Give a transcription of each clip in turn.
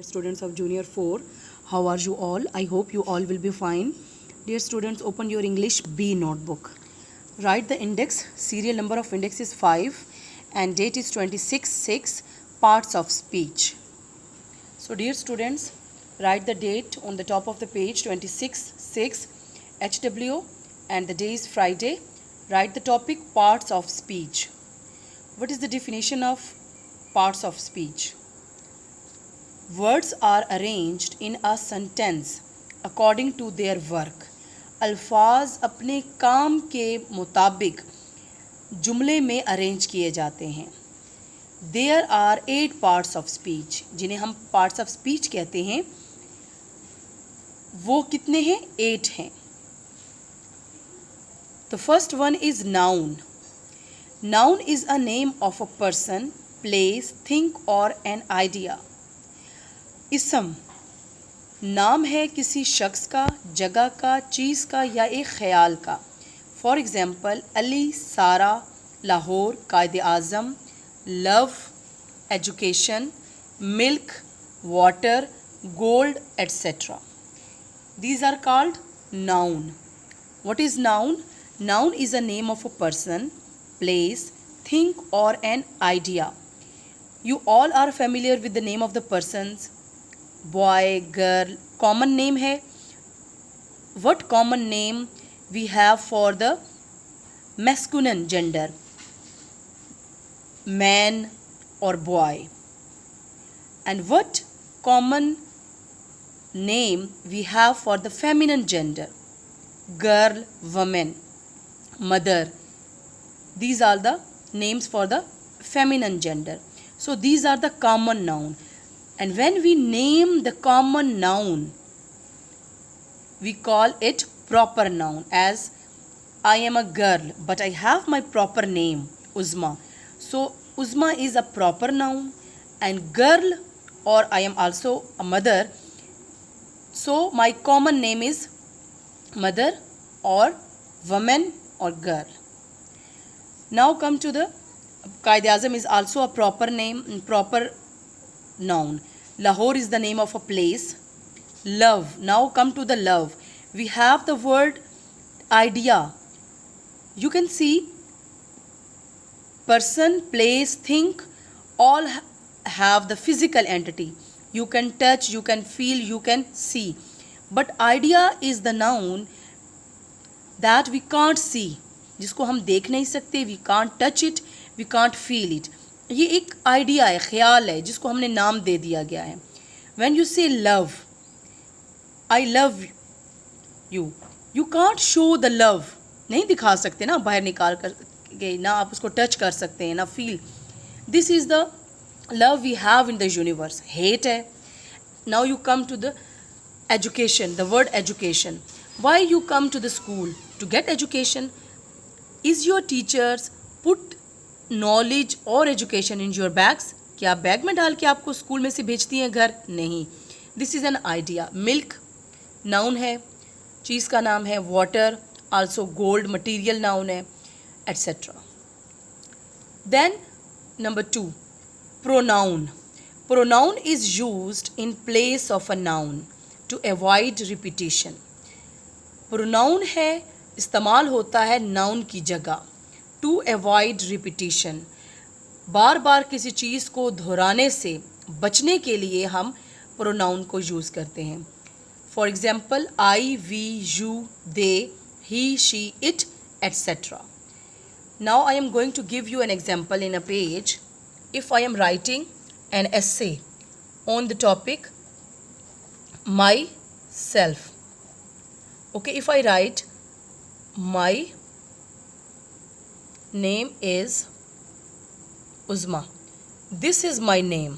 Dear students of Junior 4, how are you all? I hope you all will be fine. Dear students, open your English B notebook. Write the index. Serial number of index is 5 and date is 26/6. Parts of speech. So dear students, write the date on the top of the page 26/6 HW and the day is Friday. Write the topic parts of speech. What is the definition of parts of speech? Words are arranged in a sentence according to their work. अल्फाज अपने काम के मुताबिक जुमले में arrange किए जाते हैं. There are 8 parts of speech. जिन्हें हम parts of speech कहते हैं वो कितने हैं? 8 हैं. The first one is noun. Noun is a name of a person, place, thing or an idea. इसम नाम है किसी शख्स का, जगह का, चीज़ का या एक ख्याल का. For example Ali, Sara, Lahore, Quaid Azam, love, education, milk, water, gold etcetera. These are called noun. What is noun? Noun is a name of a person, place, thing or an idea. You all are familiar with the name of the persons. Boy, girl, common name है. What common name we have for the masculine gender? Man or boy. And what common name we have for the feminine gender? Girl, woman, mother. These are the names for the feminine gender. So these are the common noun. And when we name the common noun, we call it proper noun. As I am a girl, but I have my proper name, Uzma. So Uzma is a proper noun, and girl, or I am also a mother. So my common name is mother or woman or girl. Now come to the Qaid-e-Azam is also a proper name, proper noun. Lahore is the name of a place. Love. Now come to the love. We have the word idea. You can see person, place, thing all have the physical entity. You can touch, you can feel, you can see. But idea is the noun that we can't see. जिसको हम देख नहीं सकते. We can't touch it, we can't feel it. ये एक idea है, ख्याल है जिसको हमने नाम दे दिया गया है. When you say love, I love you, you can't show the love. नहीं दिखा सकते ना, बाहर निकाल कर के ना आप उसको टच कर सकते हैं ना feel. This is the love we have in the universe. Hate है. Now you come to the education, the word education. Why you come to the school? To get education. Is your teachers put knowledge और education in your bags? क्या आप bag में डाल के आपको school में से भेजती हैं घर? नहीं. This is an idea. Milk noun है, चीज़ का नाम है. Water also gold material noun है, etcetera. Then number 2 pronoun. Pronoun is used in place of a noun to avoid repetition. Pronoun है, इस्तेमाल होता है नाउन की जगह. To avoid repetition. बार बार किसी चीज़ को दोहराने से बचने के लिए हम प्रोनाउन को यूज़ करते हैं. For example I, we, you, they, he, she, it, etcetera. Now I am going to give you an example in a page. If I am writing an essay on the topic myself. Okay, if I write my name is Uzma. This is my name.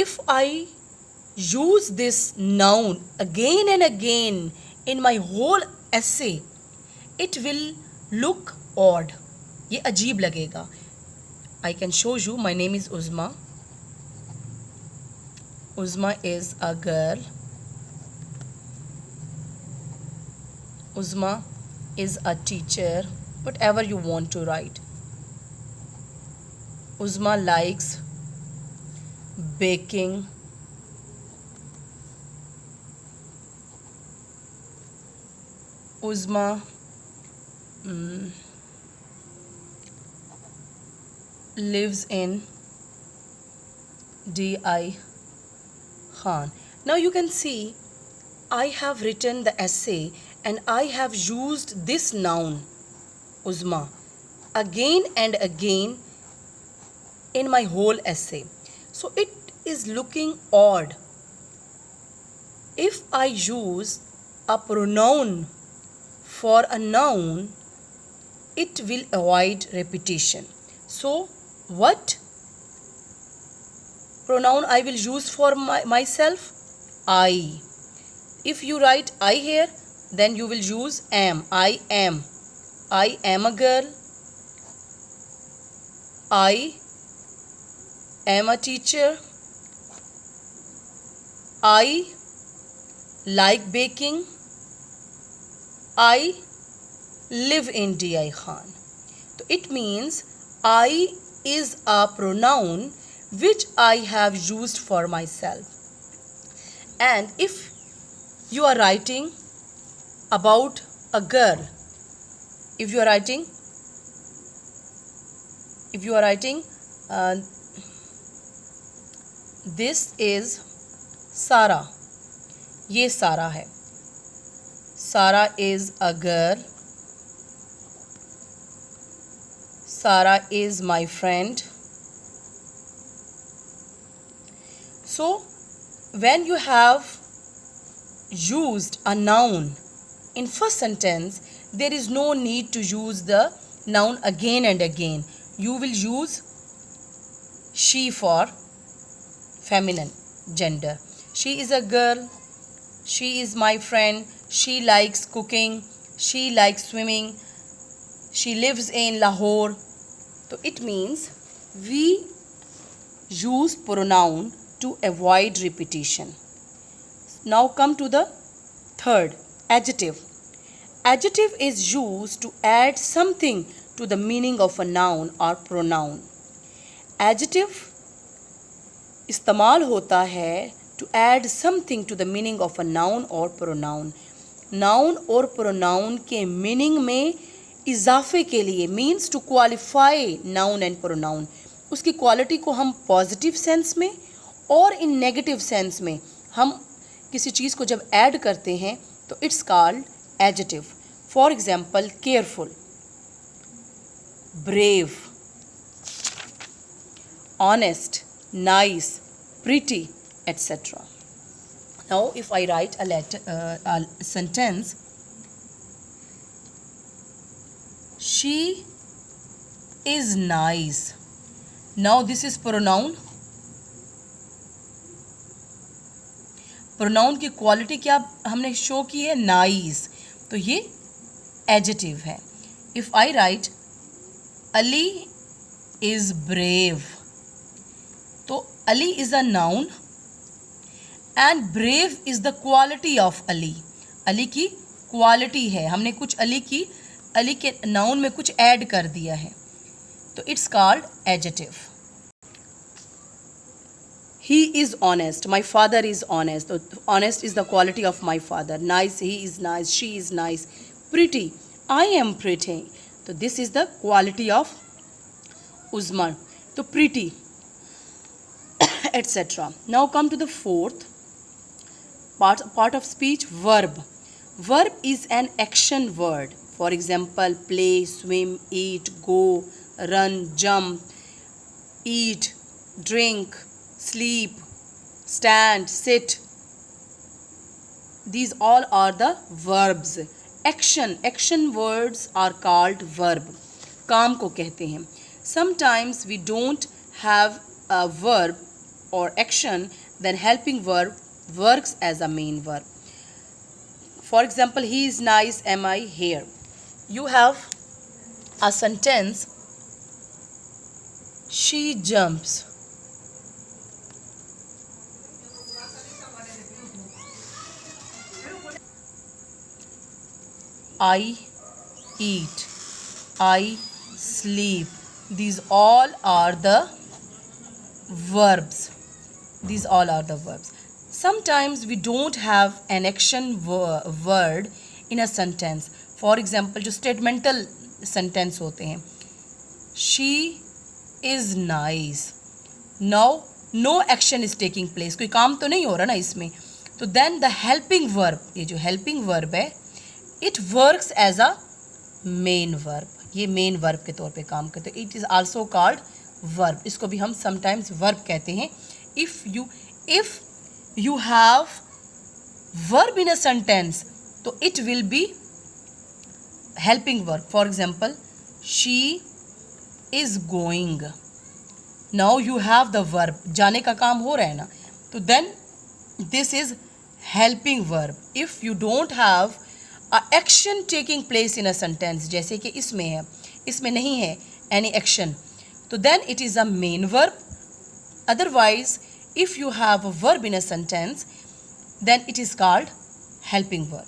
If I use this noun again and again in my whole essay, it will look odd. ये अजीब लगेगा. I can show you. My name is Uzma. Uzma is a girl. Uzma is a teacher. Whatever you want to write. Uzma likes baking, Uzma lives in D.I. Khan. Now you can see I have written the essay and I have used this noun Uzma again and again in my whole essay. So it is looking odd if I use a pronoun for a noun, it will avoid repetition. So what pronoun I will use for myself? I. If you write I here, then you will use am. I am. I am a girl. I am a teacher. I like baking. I live in D.I. Khan. So it means I is a pronoun which I have used for myself. And if you are writing about a girl, if you are writing this is Sara, ये सारा है. Sara is a girl. Sara is my friend. So when you have used a noun in first sentence, there is no need to use the noun again and again. You will use she for feminine gender. She is a girl. She is my friend. She likes cooking. She likes swimming. She lives in Lahore. So it means we use pronoun to avoid repetition. Now come to the third, adjective. Adjective is used to add something to the meaning of a noun or pronoun. Adjective इस्तेमाल होता है to add something to the meaning of a noun or pronoun. Noun और pronoun के meaning में इजाफे के लिए means to qualify noun and pronoun. उसकी quality को हम positive sense में और in negative sense में हम किसी चीज़ को जब add करते हैं तो it's called adjective. For example, careful, brave, honest, nice, pretty, etc. Now if I write a sentence, she is nice. Now this is pronoun. pronoun की क्वालिटी क्या हमने शो की है, नाइस. तो ये एडजेक्टिव है. If I write Ali is brave, तो Ali is a noun and brave is the quality of Ali. Ali की क्वालिटी है, हमने कुछ अली के नाउन में कुछ ऐड कर दिया है, तो it's called adjective. He is honest. My father is honest. Honest is the quality of my father. Nice, he is nice. She is nice. Pretty, I am pretty. So this is the quality of Uzma. So pretty, etc. Now come to the fourth part of speech, verb. Verb is an action word. For example, play, swim, eat, go, run, jump, eat, drink, sleep, stand, sit. These all are the verbs. Action words are called verb. काम को कहते हैं. Sometimes we don't have a verb or action, then helping verb works as a main verb. For example, he is nice, am I here? You have a sentence, she jumps. I eat, I sleep. These all are the verbs. These all are the verbs. Sometimes we don't have an action word in a sentence. For example, जो statemental sentence होते हैं, she is nice. Now no action is taking place. कोई काम तो नहीं हो रहा ना इसमें. तो then the helping verb, ये जो helping verb है, it works as a main verb. ये main verb के तौर पे काम करते हैं. It is also called verb. इसको भी हम sometimes verb कहते हैं. If you have verb in a sentence, तो it will be helping verb. For example, she is going. Now you have the verb. जाने का काम हो रहा है ना, तो then this is helping verb. If you don't have a action taking place in a sentence, जैसे कि इसमें है, इसमें नहीं है any action, तो then it is a main verb. Otherwise, if you have a verb in a sentence, then it is called helping verb.